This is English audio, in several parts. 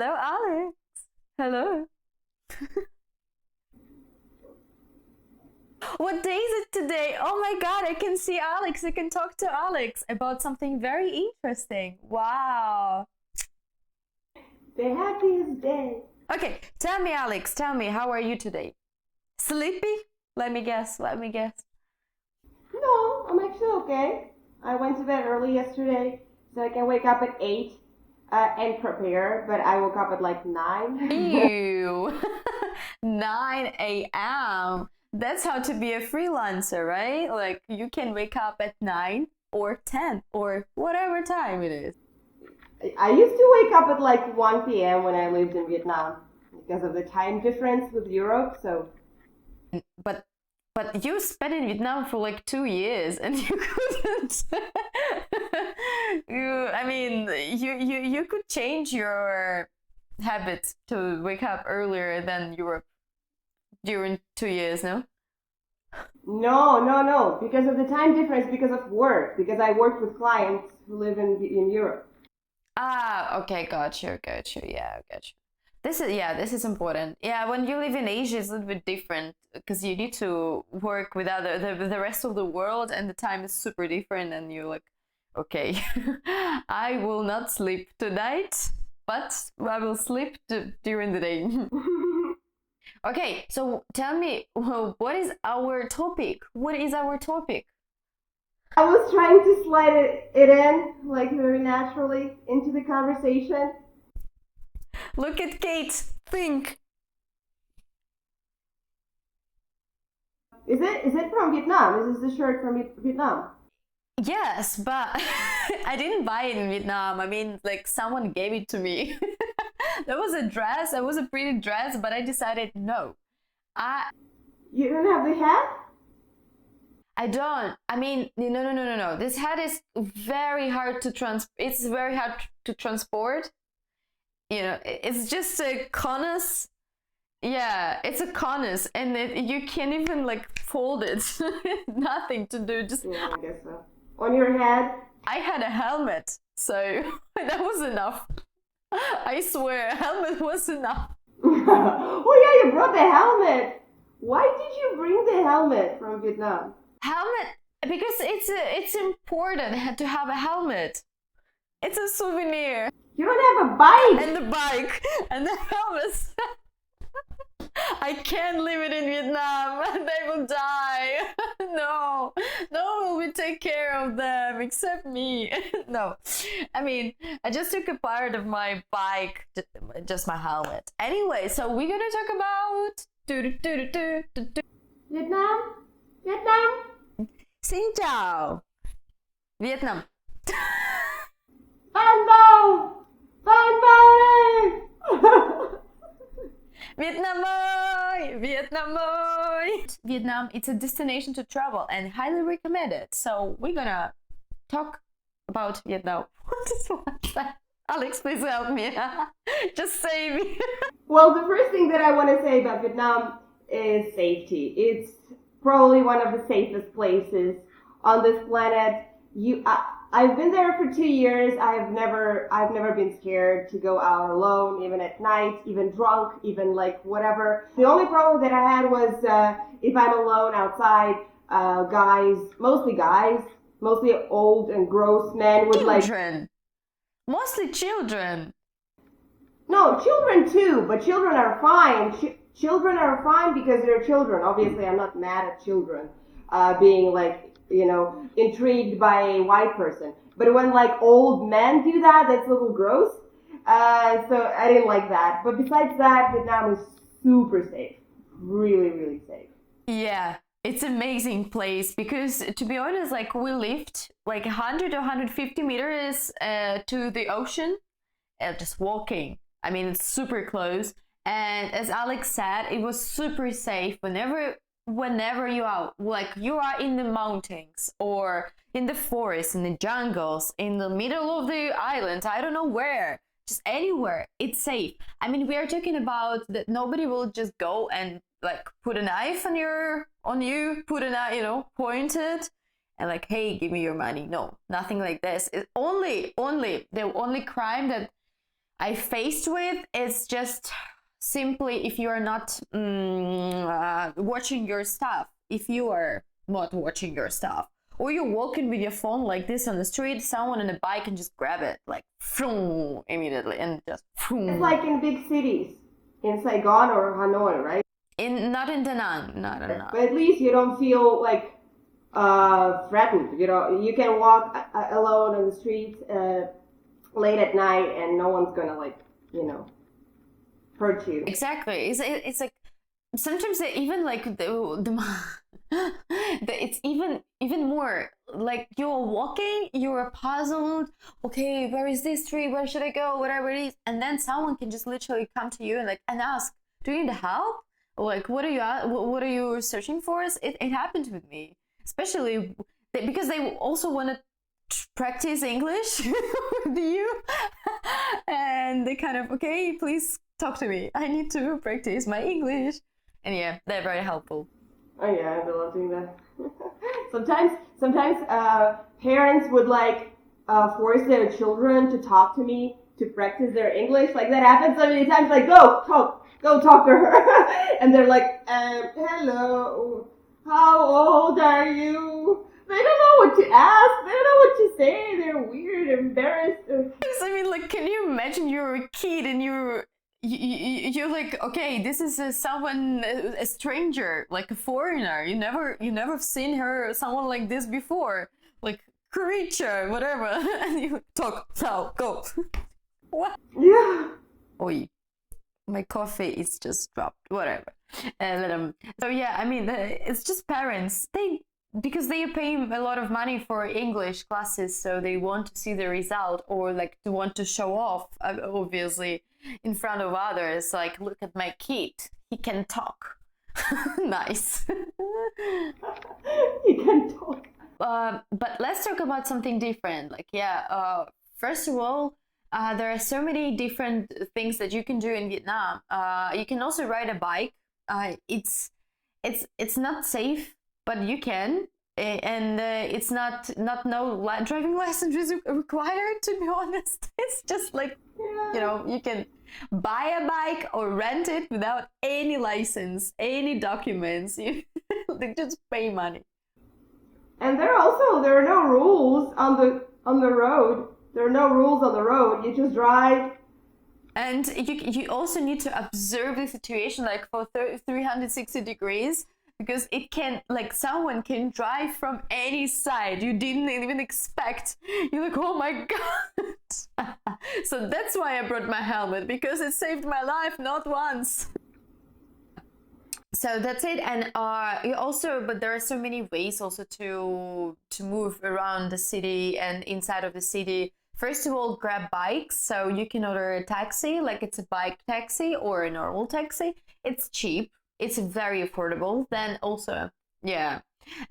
Hello, Alex. Hello. What day is it today? Oh my God, I can see Alex. I can talk to Alex about something very interesting. Wow. The happiest day. Okay, tell me, Alex, tell me, how are you today? Sleepy? Let me guess, let me guess. No, I'm actually okay. I went to bed early yesterday, so I can wake up at 8 and prepare, but I woke up at like 9. Ew. 9 a.m. That's how to be a freelancer, right? Like you can wake up at 9 or 10 or whatever time it is. I used to wake up at like 1 p.m. when I lived in Vietnam because of the time difference with Europe, so But you spent in Vietnam for like 2 years and you couldn't. I mean, you could change your habits to wake up earlier than Europe during 2 years, no? no, because of the time difference, because of work, because I worked with clients who live in Europe. Ah, okay, got you. Yeah, got you. This is important. Yeah, when you live in Asia, it's a little bit different because you need to work with the rest of the world, and the time is super different. And you're like, okay, I will not sleep tonight, but I will sleep during the day. Okay, so tell me, what is our topic? What is our topic? I was trying to slide it in, like very naturally, into the conversation. Look at Kate. Think. Is it from Vietnam? Is this the shirt from Vietnam? Yes, but I didn't buy it in Vietnam. I mean, like someone gave it to me. That was a dress. It was a pretty dress, but I decided no. I You don't have the hat? I don't. I mean, no. This hat is very hard to It's very hard to transport. It's just a conus. Yeah, it's a conus, and you can't even like fold it. Nothing to do. Just Yeah, I guess so. On your head? I had a helmet, so that was enough. I swear, a helmet was enough. Oh yeah, you brought the helmet. Why did you bring the helmet from Vietnam? Helmet, because it's important to have a helmet. It's a souvenir, You don't have a bike. and the bike, and the helmet. I can't leave it in Vietnam. They will die. No, no one will take care of them except me. No, I mean, I just took a part of my bike, just my helmet. Anyway, so we're gonna talk about. Vietnam? Vietnam? Xin chào, Vietnam. Fanbo! Fanbo! Vietnam ơi! Vietnam ơi! Vietnam, it's a destination to travel and highly recommended. So we're gonna talk about Vietnam. What is that? Alex, please help me. Just save me. Well, the first thing that I want to say about Vietnam is safety. It's probably one of the safest places on this planet. I've been there for 2 years. I've never been scared to go out alone, even at night, even drunk, even like whatever. The only problem that I had was if I'm alone outside, guys, mostly old and gross men would like. Children. Mostly children. No, children too, but children are fine. Children are fine because they're children. Obviously, I'm not mad at children being like, intrigued by a white person. But when like old men do that, that's a little gross. So I didn't like that. But besides that, Vietnam is super safe. Really, really safe. Yeah, it's amazing place because to be honest, like we lived like 100 or 150 meters to the ocean, just walking. I mean, it's super close. And as Alex said, it was super safe whenever you are in the mountains or in the forest, in the jungles, in the middle of the island, I don't know where, just anywhere, it's safe. I mean, we are talking about that nobody will just go and like put a knife on you, put a knife, point it and like, hey, give me your money. No, nothing like this. It's only the only crime that I faced with is just simply if you are not watching your stuff, if you are not watching your stuff, or you're walking with your phone like this on the street, someone on a bike can just grab it like vroom, immediately and just vroom. It's like in big cities, in Saigon or Hanoi, right? Not in Da Nang, no. But at least you don't feel like threatened. You know, you can walk alone on the streets late at night, and no one's gonna like, you know, hurt you. Exactly. It's like sometimes they even like it's even more like you're walking, you're puzzled. Okay, where is this tree? Where should I go? Whatever it is, and then someone can just literally come to you and like and ask, "Do you need help? Like, what are you searching for?" It happened with me, especially because they also want to practice English with you, and they kind of okay, please talk to me. I need to practice my English, and yeah, they're very helpful. Oh yeah, I love doing that. sometimes parents would like force their children to talk to me to practice their English. Like that happens so many times. Like go talk to her, and they're like, hello, how old are you? They don't know what to ask. They don't know what to say. They're weird, embarrassed. I mean, like, can you imagine you're a kid and you're like, okay, this is someone, a stranger, like a foreigner. You never seen someone like this before, like creature, whatever, and you talk now, go. What? Yeah. Oi, my coffee is just dropped. Whatever. So yeah, I mean, it's just parents. Because they pay a lot of money for English classes, so they want to see the result or like to want to show off, obviously, in front of others. Like, look at my kid, he can talk. Nice. He can talk. But let's talk about something different. Like, yeah, first of all, there are so many different things that you can do in Vietnam. You can also ride a bike. It's not safe, but you can, and it's not driving license is required, to be honest. It's just like, you know, you can buy a bike or rent it without any license, any documents. You they just pay money. And there are no rules on the road. There are no rules on the road. You just drive. And you also need to observe the situation like for 360 degrees. Because it can, like, someone can drive from any side you didn't even expect. You're like, oh my god. So that's why I brought my helmet, because it saved my life not once. So that's it. And you also, but there are so many ways also to move around the city and inside of the city. First of all, grab bikes. So you can order a taxi, like it's a bike taxi or a normal taxi. It's cheap. It's very affordable. Then also, yeah,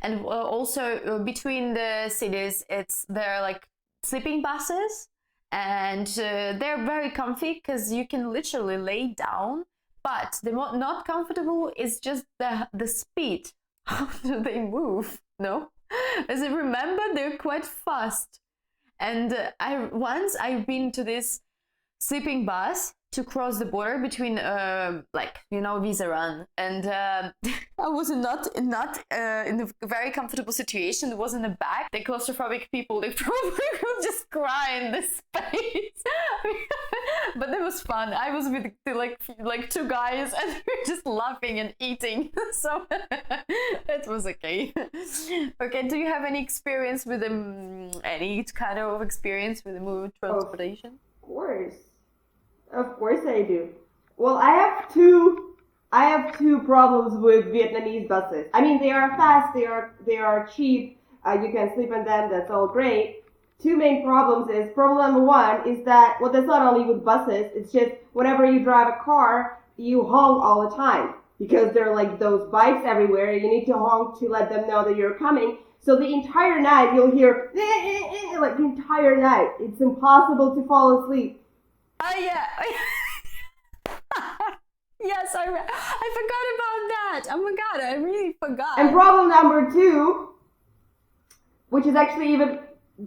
and also between the cities, there are like sleeping buses, and they're very comfy because you can literally lay down. But the not comfortable is just the speed. How do they move? No, as I remember, they're quite fast. And I've been to this sleeping bus to cross the border between like, you know, Visaran, and I was not in a very comfortable situation. It was in the back. The claustrophobic people, they probably will just cry in this space. But it was fun. I was with like two guys, and we were just laughing and eating. So it was okay. Okay, do you have any experience with any kind of experience with the move transportation? Of course I do. Well, I have two problems with Vietnamese buses. I mean, they are fast, they are cheap. You can sleep in them. That's all great. Two main problems is problem number one is that, well, that's not only with buses. It's just whenever you drive a car, you honk all the time because there are like those bikes everywhere. You need to honk to let them know that you're coming. So the entire night you'll hear like the entire night. It's impossible to fall asleep. Oh yeah. Yes, I forgot about that. Oh my god, I really forgot. And problem number two, which is actually even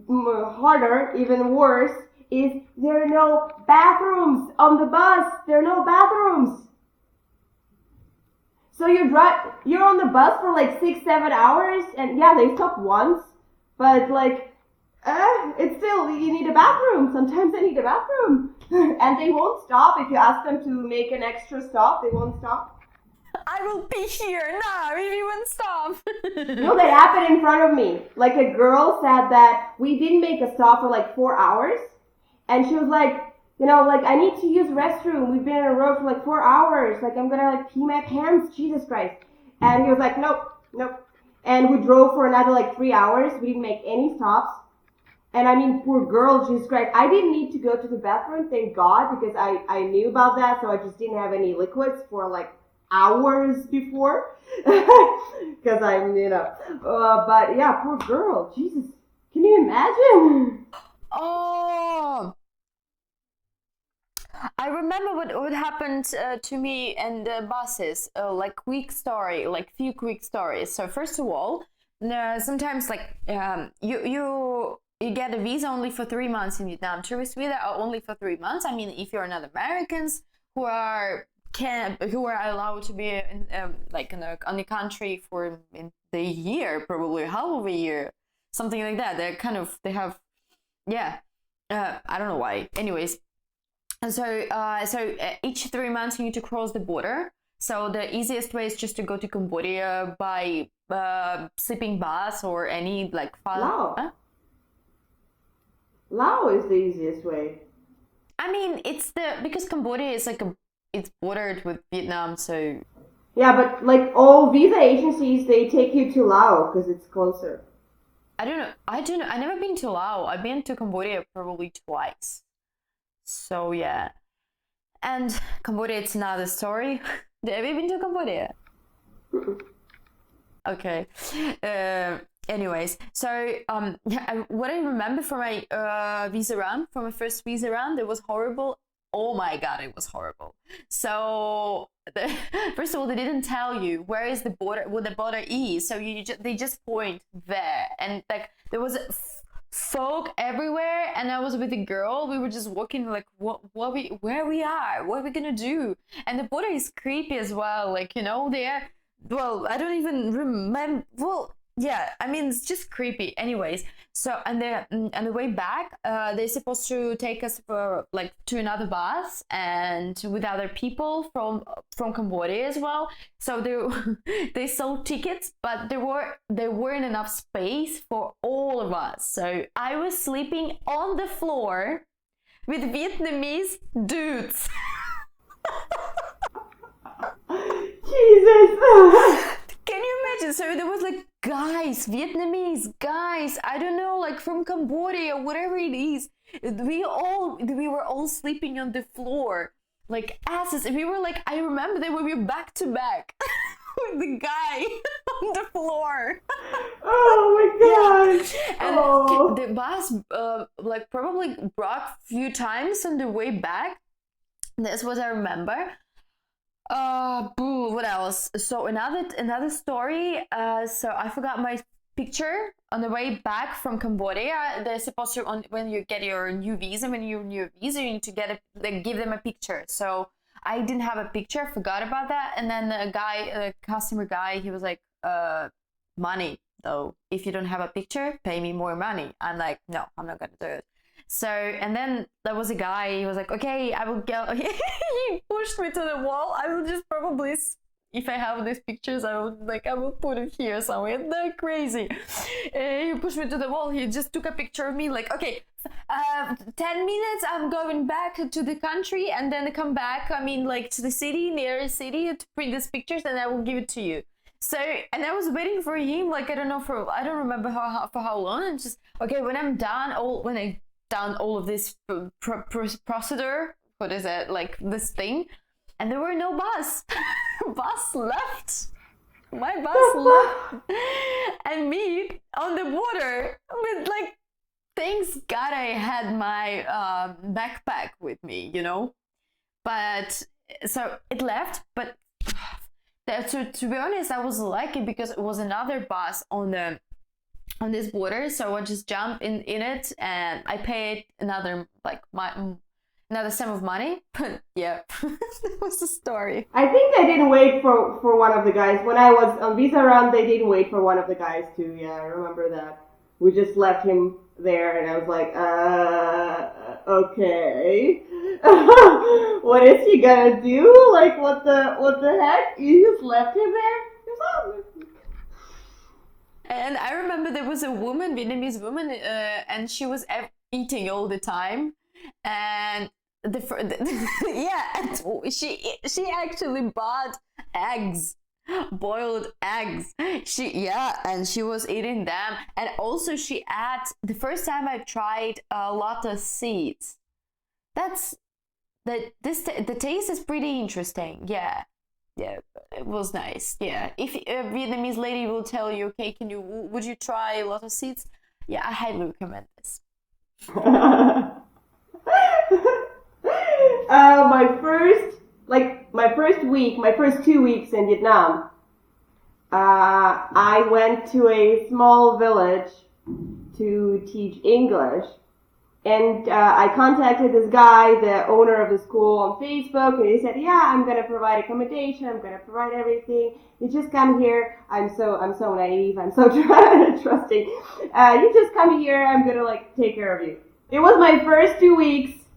harder, even worse, is there are no bathrooms on the bus. There are no bathrooms. So you're on the bus for like 6-7 hours, and yeah, they stop once, but like, it's still, you need a bathroom. Sometimes they need a bathroom. And they won't stop. If you ask them to make an extra stop, they won't stop. I will be here now if you won't stop. No, that happened in front of me. Like a girl said that we didn't make a stop for like 4 hours. And she was like, like, I need to use the restroom. We've been on a road for like 4 hours. Like, I'm gonna like pee my pants. Jesus Christ. And he was like, nope. And we drove for another like 3 hours. We didn't make any stops. And I mean, poor girl, Jesus Christ. I didn't need to go to the bathroom, thank God, because I knew about that. So I just didn't have any liquids for like hours before. Because I'm, but yeah, poor girl. Jesus. Can you imagine? Oh, I remember what happened to me and the buses. Like few quick stories. So first of all, sometimes like you get a visa only for 3 months in Vietnam. Tourist visa are only for 3 months. I mean, if you're not Americans who are allowed to be in on the country for the year, probably half of a year, something like that. They have, yeah. I don't know why. Anyways, so each 3 months you need to cross the border. So the easiest way is just to go to Cambodia by sleeping bus or any like Lao. Lao is the easiest way. I mean, because Cambodia is it's bordered with Vietnam, so yeah, but like all visa agencies, they take you to Laos because it's closer. I don't know. I've never been to Laos. I've been to Cambodia probably twice. So yeah, and Cambodia, it's another story. Have you been to Cambodia? Okay. Anyways, so what I remember from my from my first visa round, it was horrible. Oh my God, it was horrible. So first of all, they didn't tell you where is the border, what the border is. So they just point there, and like there was fog everywhere. And I was with a girl. We were just walking like where we are, what are we gonna do? And the border is creepy as well. Like they are. Well, I don't even remember. Well, yeah, I mean, it's just creepy. Anyways, so and the way back, they're supposed to take us for like to another bus and with other people from Cambodia as well. So they sold tickets, but there weren't enough space for all of us. So I was sleeping on the floor with Vietnamese dudes. Jesus. Can you imagine? So there was like guys, Vietnamese guys, I don't know, like from Cambodia, whatever it is. We were all sleeping on the floor like asses. We were like, I remember that we were back to back with the guy on the floor. Oh my gosh. And the bus like probably broke a few times on the way back. That's what I remember. What else? So another story. So I forgot my picture on the way back from Cambodia. They're supposed to, when you get your new visa, you need to give them a picture. So I didn't have a picture, forgot about that. And then a customer guy, he was like, money though. If you don't have a picture, pay me more money. I'm like, no, I'm not gonna do it. So, and then there was a guy, he was like, okay, I will go. He pushed me to the wall. I will just probably, if I have these pictures, I will put it here somewhere. They're crazy. He pushed me to the wall. He just took a picture of me like, okay, 10 minutes, I'm going back to the country and then come back, to the city, nearest city to print these pictures and I will give it to you. So, and I was waiting for him, I don't remember for how long. And just, okay, when I'm done, when I done all of this procedure, what is it, like this thing, and there were no bus. Bus left. My bus left. And me on the border with thanks God I had my backpack with me, But so it left, but to be honest, I was lucky because it was another bus on the on this water, so I just jump in it, and I paid another another sum of money. But yeah, that was the story. I think they didn't wait for one of the guys. When I was on visa run, they didn't wait for one of the guys too. Yeah, I remember that. We just left him there, and I was like, okay. What is he gonna do? Like, what the heck? You just left him there? And I remember there was a woman, Vietnamese woman, and she was eating all the time, and yeah, and she actually bought eggs, boiled eggs. And she was eating them, and also she ate. The first time I tried lotus seeds. The taste is pretty interesting. Yeah, it was nice. Yeah, if a Vietnamese lady will tell you, okay, would you try lotus seeds? Yeah, I highly recommend this. My first 2 weeks in Vietnam, I went to a small village to teach English. And I contacted this guy, the owner of the school, on Facebook, and he said, "Yeah, I'm gonna provide accommodation. I'm gonna provide everything. You just come here. I'm so naive. I'm so trusting. You just come here. I'm gonna like take care of you." It was my first 2 weeks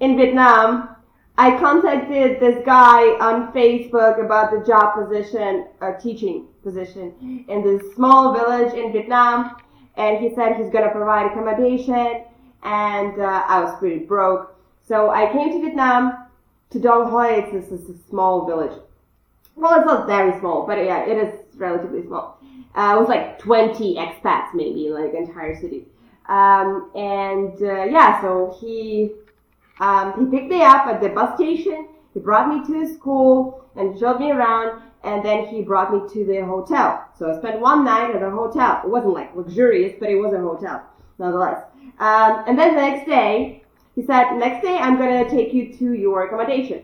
in Vietnam. I contacted this guy on Facebook about the job position, teaching position in this small village in Vietnam, and he said he's gonna provide accommodation. And I was pretty broke. So I came to Vietnam, to Dong Hoi. It's a small village. Well, it's not very small, but yeah, it is relatively small. It was like 20 expats maybe, like entire city. So he picked me up at the bus station. He brought me to his school and showed me around. And then he brought me to the hotel. So I spent one night at a hotel. It wasn't like luxurious, but it was a hotel nonetheless. And then the next day, he said, "Next day I'm going to take you to your accommodation,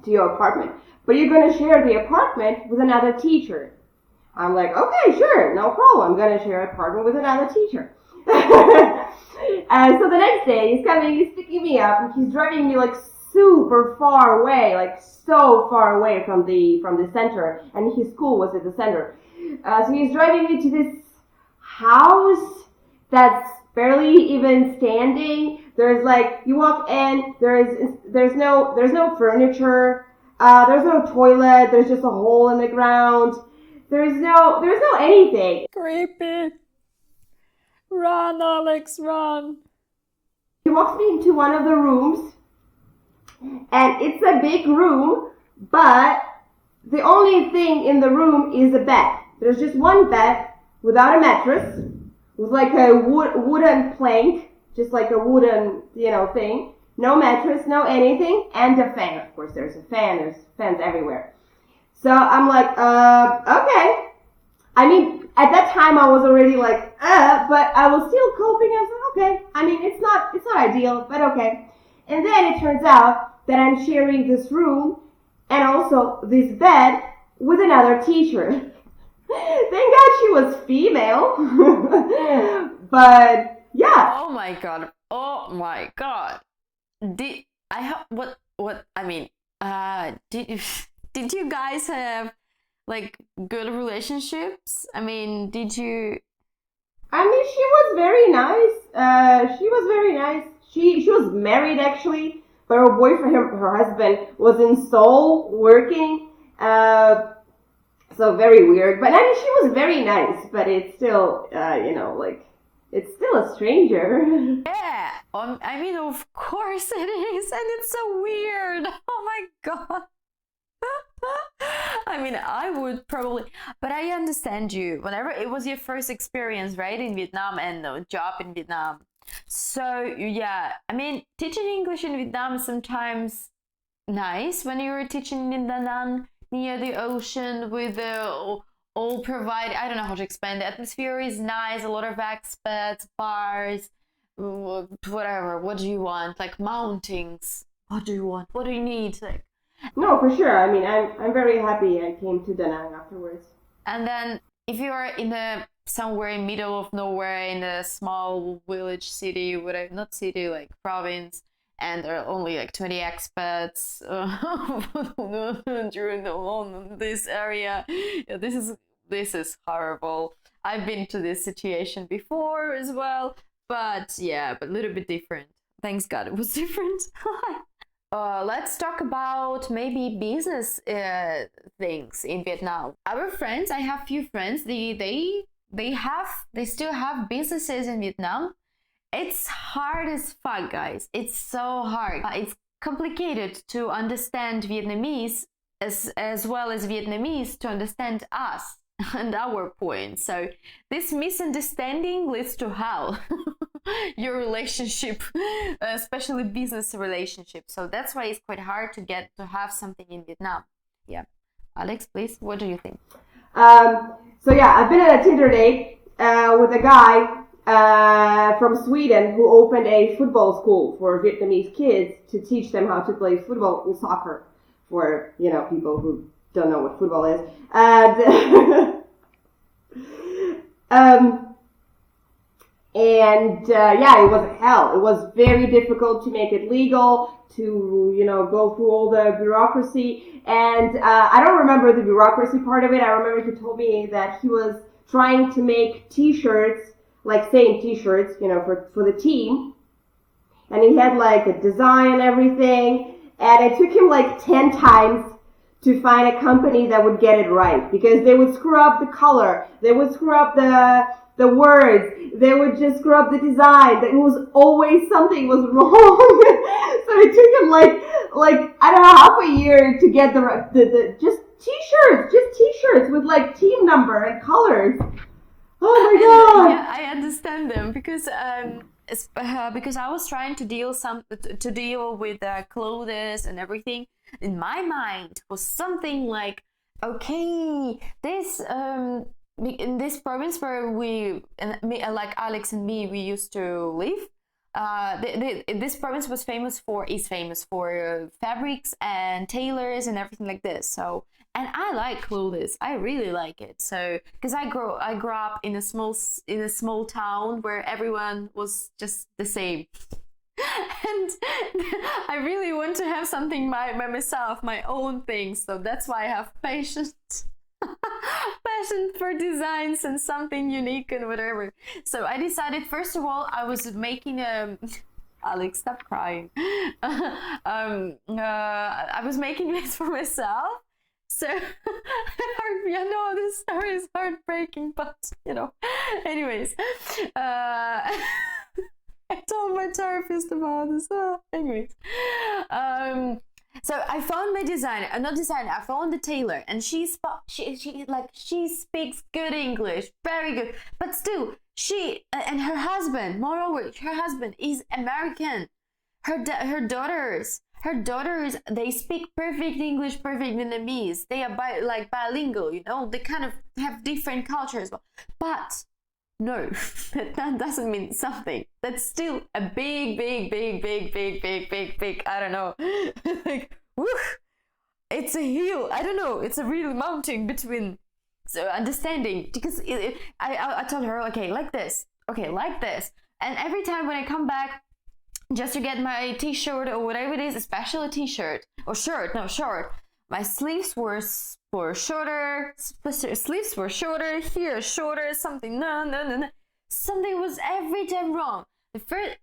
to your apartment. But you're going to share the apartment with another teacher." I'm like, "Okay, sure, no problem. I'm going to share an apartment with another teacher." And so the next day, he's picking me up, and he's driving me like super far away, like so far away from the center, and his school was at the center. So he's driving me to this house that's barely even standing. There's like, you walk in, there's no furniture, there's no toilet, there's just a hole in the ground. There's no anything. Creepy. Run, Alex, run. He walks me into one of the rooms, and it's a big room, but the only thing in the room is a bed. There's just one bed without a mattress, with like a wooden plank, just like a wooden, thing. No mattress, no anything, and a fan. Of course, there's a fan. There's fans everywhere. So I'm like, okay. I mean, at that time I was already like, but I was still coping. I was like, okay. I mean, it's not ideal, but okay. And then it turns out that I'm sharing this room and also this bed with another teacher. Thank God she was female. But yeah. Oh my god. Oh my god. Did you guys have like good relationships? I mean, did you? I mean, she was very nice. She was married actually, but her boyfriend, her husband, was in Seoul working. So very weird. But I mean, she was very nice. But it's still, it's still a stranger. Yeah. I mean, of course it is, and it's so weird. Oh my god. I mean, I would probably, but I understand you. Whenever it was your first experience, right, in Vietnam and the job in Vietnam. So yeah, I mean, teaching English in Vietnam is sometimes nice when you're teaching in Da Nang near the ocean with the all provide. I don't know how to explain. The atmosphere is nice. A lot of expats, bars, whatever. What do you want? Like mountains. What do you want? What do you need? Like. No, for sure. I mean, I'm very happy I came to Da Nang afterwards. And then if you are in the somewhere in middle of nowhere in a small village city, whatever, not city, like province, and there are only like 20 expats during this area. Yeah, this is horrible. I've been to this situation before as well, but yeah, but a little bit different. Thanks God it was different. Let's talk about maybe business things in Vietnam. Our friends, I have few friends. They still have businesses in Vietnam. It's hard as fuck, guys. It's so hard. It's complicated to understand Vietnamese as well as Vietnamese to understand us and our point. So this misunderstanding leads to hell. Your relationship, especially business relationship. So that's why it's quite hard to have something in Vietnam. Yeah. Alex, please, what do you think? So yeah, I've been on a Tinder date with a guy from Sweden who opened a football school for Vietnamese kids to teach them how to play football and soccer for, people who don't know what football is. And yeah, it was hell. It was very difficult to make it legal, to, go through all the bureaucracy. And I don't remember the bureaucracy part of it. I remember he told me that he was trying to make t-shirts, like same t-shirts, for the team. And he had like a design and everything. And it took him like 10 times to find a company that would get it right. Because they would screw up the color. They would screw up the words. They would just screw up the design. It was always something was wrong. So it took him like I don't know, half a year to get the just t-shirts with like team number and colors. Oh my god! Yeah, I understand them because I was trying to deal with clothes and everything. In my mind was something like, okay, this in this province where like Alex and me, we used to live. This province is famous for fabrics and tailors and everything like this. So, and I like clothes. I really like it. So, because I grew up in a small town where everyone was just the same. And I really want to have something by myself, my own thing. So that's why I have passion for designs and something unique and whatever. So I decided, first of all, I was making a Alex, stop crying. I was making this for myself. So I know this story is heartbreaking, but anyways, I told my therapist about this. Anyways, so I found my designer, I found the tailor, and she speaks good English, very good. But still, she and her husband, moreover, her husband is American. Her daughters, they speak perfect English, perfect Vietnamese. They are bilingual, They kind of have different cultures, but no, that doesn't mean something. That's still a big, I don't know. Like, woo, it's a hill. I don't know. It's a real mountain between. So understanding, because I told her, okay, like this, and every time when I come back, just to get my t-shirt or whatever it is, especially a t-shirt or short, my sleeves were shorter, here shorter, something, no. Something was every time wrong. The first,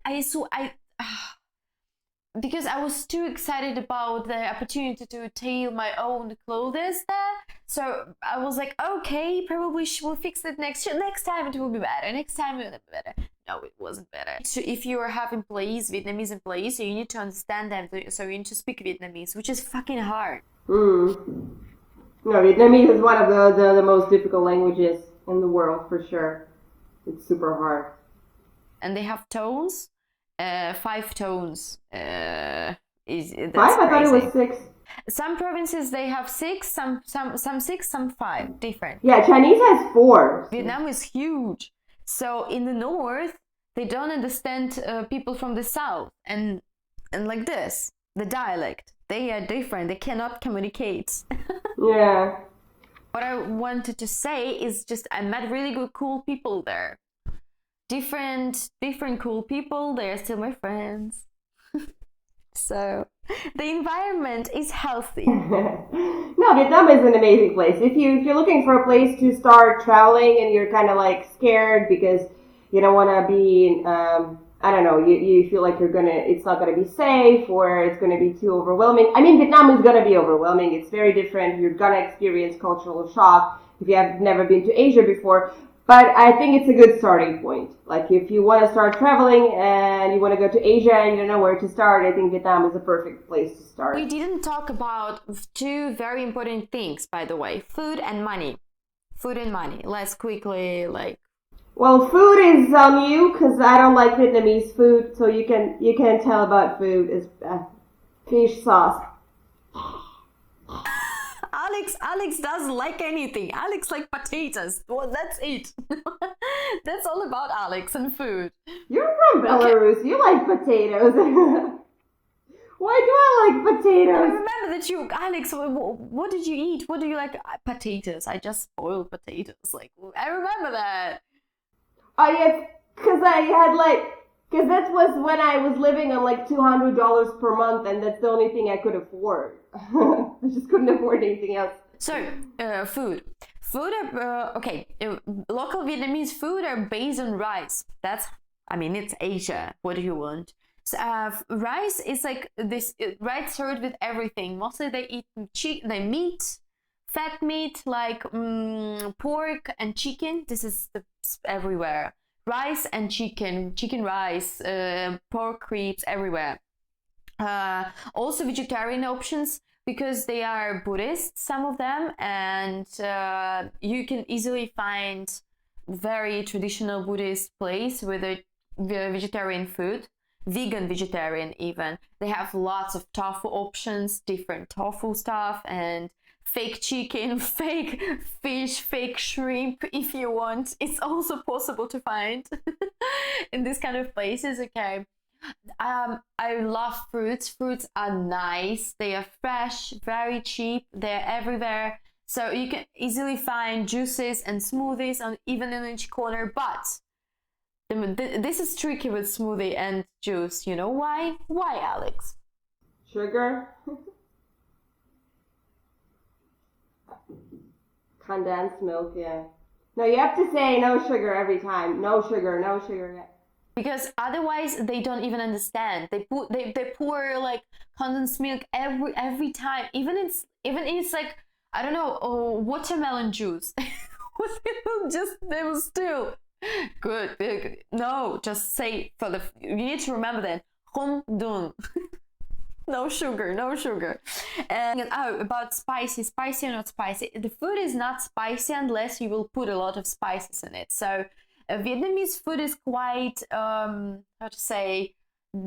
because I was too excited about the opportunity to tailor my own clothes there. So I was like, okay, probably she will fix it next time it will be better. Next time it will be better. No, it wasn't better. So if you have Vietnamese employees, so you need to understand them. So you need to speak Vietnamese, which is fucking hard. No, Vietnamese is one of the most difficult languages in the world, for sure. It's super hard. And they have tones, 5 tones. Five? I thought it was 6. Some provinces they have 6, some 6, some 5. Different. Yeah, Chinese has 4. Vietnam is huge. So in the north, they don't understand people from the south, and like this, the dialect. They are different. They cannot communicate. Yeah. what I wanted to say is just I met really good, cool people there. Different cool people. They're still my friends. So the environment is healthy. No, Vietnam is an amazing place. If you're looking for a place to start traveling and you're kind of like scared because you don't want to be, I don't know, you feel like it's not gonna be safe or it's gonna be too overwhelming. I mean, Vietnam is gonna be overwhelming. It's very different. You're gonna experience cultural shock if you have never been to Asia before. But I think it's a good starting point. Like if you want to start traveling and you want to go to Asia and you don't know where to start, I think Vietnam is a perfect place to start. We didn't talk about two very important things, by the way, food and money. Food and money. Let's quickly Well, food is on you because I don't like Vietnamese food, so you can tell about food is fish sauce. Alex doesn't like anything. Alex like potatoes. Well, that's it. That's all about Alex and food. You're from Belarus. Okay. You like potatoes. Why do I like potatoes? I remember that Alex, what did you eat? What do you like? Potatoes. I just boiled potatoes. Like, I remember that. Oh, yes, because that was when I was living on like $200 per month, and that's the only thing I could afford. I just couldn't afford anything else. So, food. Okay, local Vietnamese food are based on rice. It's Asia. What do you want? So, rice is like this, rice served with everything. Mostly they eat meat, fat meat, like pork and chicken. This is everywhere. Rice and chicken rice, pork ribs everywhere. Also vegetarian options because they are Buddhist, some of them, and you can easily find very traditional Buddhist place with a vegetarian food, vegan vegetarian even. They have lots of tofu options, different tofu stuff, and fake chicken, fake fish, fake shrimp if you want. It's also possible to find in these kind of places. Okay. I love fruits. Fruits are nice. They are fresh, very cheap. They're everywhere. So you can easily find juices and smoothies even in each corner. But this is tricky with smoothie and juice. You know why? Why, Alex? Sugar. Condensed milk, yeah. No, you have to say no sugar every time. No sugar, no sugar. Because otherwise they don't even understand. They pour like condensed milk every time. Even it's like, I don't know, watermelon juice. They will still good. No, just say you need to remember that. Không đường. No sugar. And about spicy or not spicy. The food is not spicy unless you will put a lot of spices in it. So Vietnamese food is quite,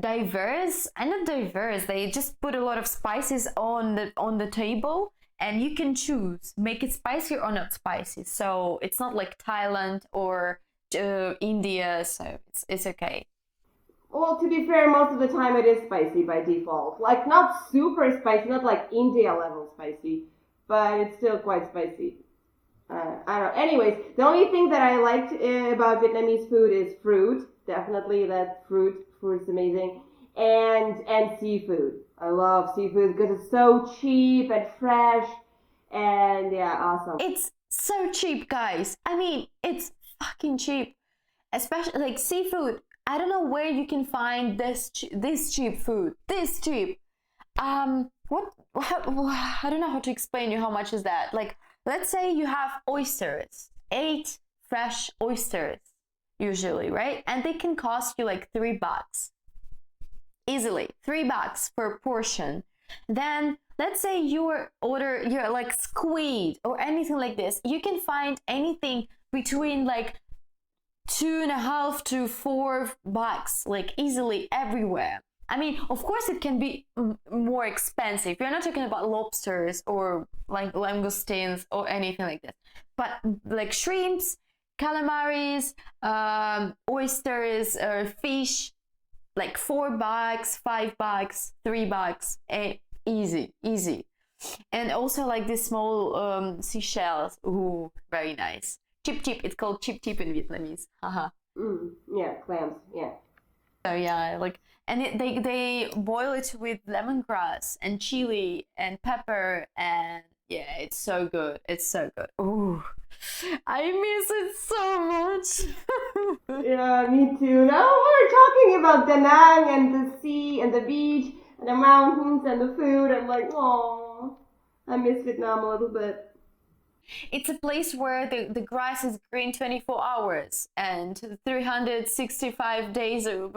diverse. And not diverse, they just put a lot of spices on the table, and you can choose, make it spicy or not spicy. So it's not like Thailand or India, so it's okay. Well, to be fair, most of the time it is spicy by default. Like, not super spicy, not like India level spicy, but it's still quite spicy. I don't know. Anyways, the only thing that I liked about Vietnamese food is fruit. Definitely that fruit. Fruit's amazing. And seafood. I love seafood because it's so cheap and fresh. And yeah, awesome. It's so cheap, guys. I mean, it's fucking cheap. Especially like seafood. I don't know where you can find this cheap food. This cheap. I don't know how to explain you how much is that. Like, let's say you have oysters, 8 fresh oysters, usually, right? And they can cost you like $3. Easily, $3 per portion. Then let's say you're like squid or anything like this. You can find anything between like $2.5 to $4, like easily everywhere. I mean, of course it can be more expensive. You're not talking about lobsters or like langoustines or anything like that. But like shrimps, calamaris, oysters, fish, like $4, $5, $3, easy. And also like these small seashells. Ooh, very nice. Chip chip. It's called chip chip in Vietnamese. Haha. Yeah, clams. Yeah. So yeah, like, and they boil it with lemongrass and chili and pepper, and yeah, it's so good. It's so good. Ooh, I miss it so much. Yeah, me too. Now we're talking about Da Nang and the sea and the beach and the mountains and the food. I'm like, oh, I miss Vietnam a little bit. It's a place where the grass is green 24 hours and 365 days a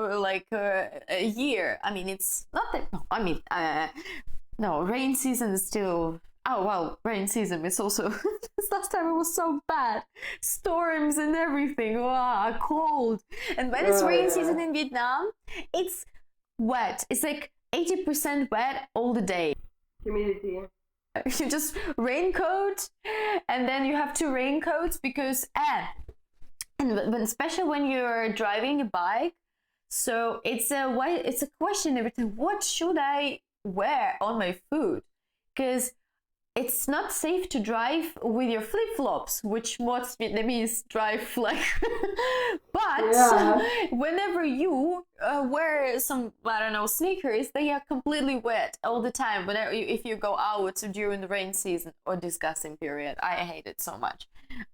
year. I mean, it's not that. I mean, no, rain season is still. Oh well, rain season is also. This last time it was so bad, storms and everything. Wow, cold. And when it's rain season in Vietnam, it's wet. It's like 80% wet all the day. Humidity. You just raincoat, and then you have two raincoats because and when, especially when you're driving a bike, so it's a question every time, what should I wear on my foot? Because it's not safe to drive with your flip-flops, which most Vietnamese drive like. But whenever you wear some, I don't know, sneakers, they are completely wet all the time. Whenever if you go out during the rain season or disgusting period, I hate it so much.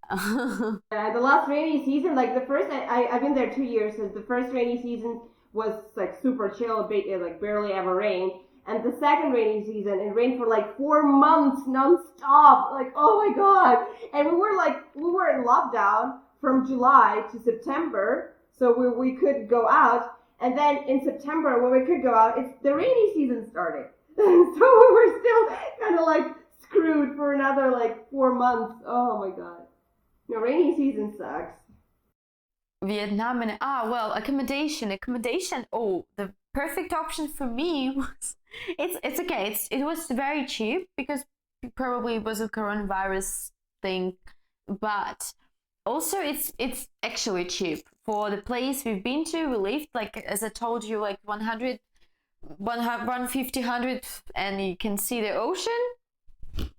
The last rainy season, like the first, I've been there 2 years. So the first rainy season was like super chill, like barely ever rained. And the second rainy season, it rained for like 4 months non-stop. Like, oh my God. And we were in lockdown from July to September. So we could go out. And then in September, when we could go out, it's the rainy season started. So we were still kind of like screwed for another like 4 months. Oh my God. No, rainy season sucks. Vietnam and accommodation. Oh, the perfect option for me was it's okay. It was very cheap because probably it was a coronavirus thing, but also it's actually cheap for the place we've been to. We lived like, as I told you, like 100, 150, 100, and you can see the ocean.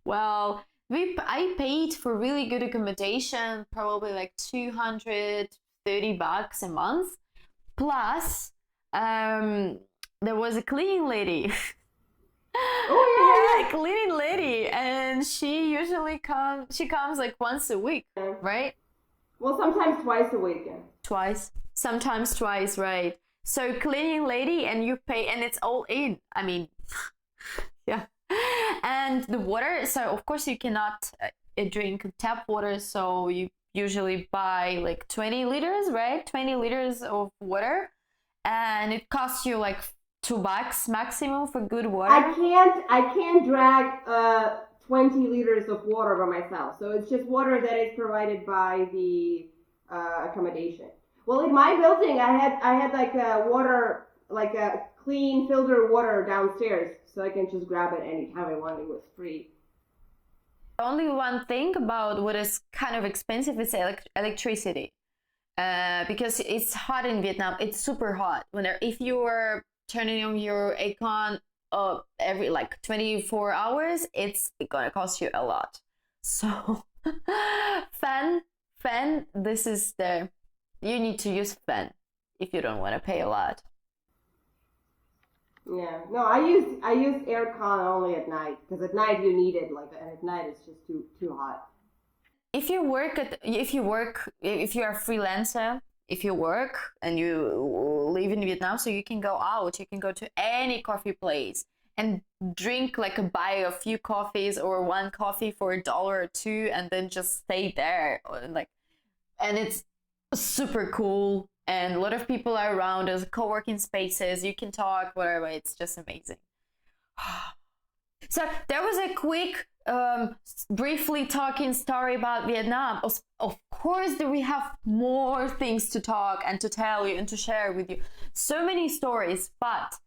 Well, I paid for really good accommodation, probably like $230 a month. Plus, there was a cleaning lady. Oh yeah, Cleaning lady, and she usually comes. She comes like once a week, right? Well, sometimes twice a week. Twice, sometimes twice, right? So cleaning lady, and you pay, and it's all in. I mean, yeah. And the water, so of course you cannot drink tap water, so you usually buy like 20 liters, right? 20 liters of water, and it costs you like $2 maximum for good water. I can't drag 20 liters of water by myself, so it's just water that is provided by the accommodation. Well, in my building, I had like water, like a clean filtered water downstairs, so I can just grab it anytime I want. It was free. Only one thing about what is kind of expensive is electricity, because it's hot in Vietnam. It's super hot. If you are turning on your aircon every like 24 hours, it's gonna cost you a lot. So fan, this is you need to use fan if you don't want to pay a lot. Yeah, no, I use aircon only at night, because at night you need it, like, and at night it's just too hot. If you are a freelancer, if you work and you live in Vietnam, so you can go out, you can go to any coffee place and drink, like, buy a few coffees or one coffee for $1 or $2, and then just stay there, and it's super cool. And a lot of people are around. There's co-working spaces. You can talk, whatever. It's just amazing. So there was a quick, briefly talking story about Vietnam. Of course, we have more things to talk and to tell you and to share with you. So many stories, but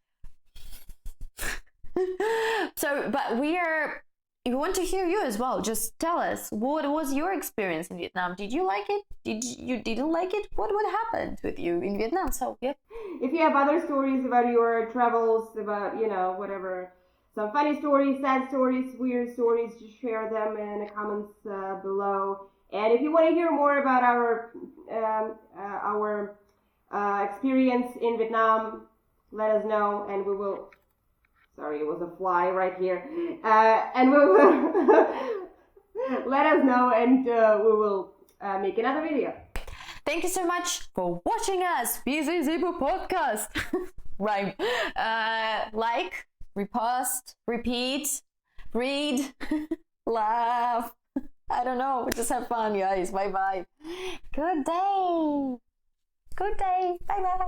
we want to hear you as well. Just tell us, what was your experience in Vietnam? Did you like it? Didn't like it? What happened with you in Vietnam? So yeah. If you have other stories about your travels, about, whatever, some funny stories, sad stories, weird stories, just share them in the comments below. And if you want to hear more about our experience in Vietnam, let us know, and we will. Sorry, it was a fly right here. And we will let us know, and we will make another video. Thank you so much for watching us, BusyZebu podcast. Right. Like, repost, repeat, read, laugh. I don't know. Just have fun, guys. Bye bye. Good day. Good day. Bye bye.